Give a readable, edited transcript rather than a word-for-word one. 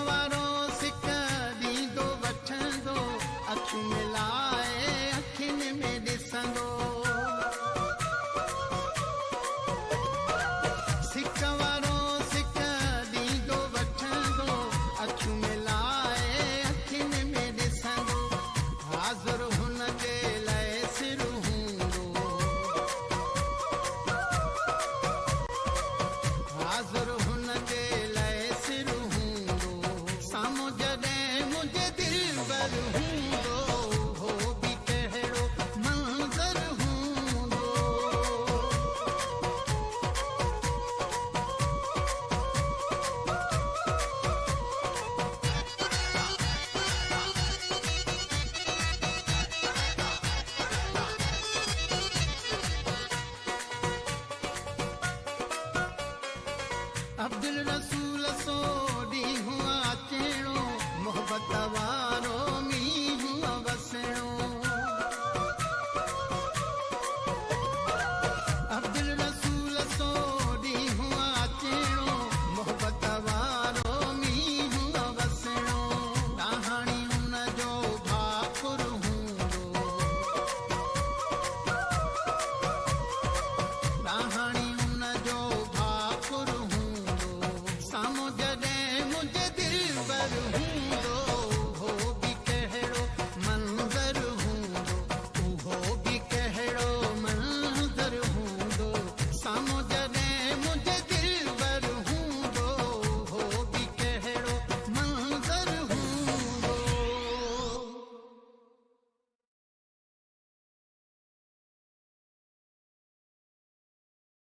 वारो सिक ॾींदो वठंदो, अखियूं मिलाए अखियुनि में ॾिसंदो। सिक वारो सिक ॾींदो वठंदो, अखियूं मिलाए अखियुनि में ॾिसंदो। हाज़ुर हुन जे लाइ सिर हूंदो, हाज़ुर हुन जे लाइ सिर हूंदो। साम्हूं जॾहिं मुंहिंजे दिलबर हूंदो, हो बि कहिड़ो मंज़र हूंदो। अब्दुल रसूल सो ॾींहुं अचणो, मोहबत वारो मींहुं वसणो। अब्दुल रसूल सो ॾींहुं अचणो, मोहबत वारो मींहुं वसणो। कहाणी उन जो भाकुर हूंदो, कहाणी उन जो भाकुर हूंदो। साम्हूं जॾहिं मुंहिंजे दिलबर हूंदो,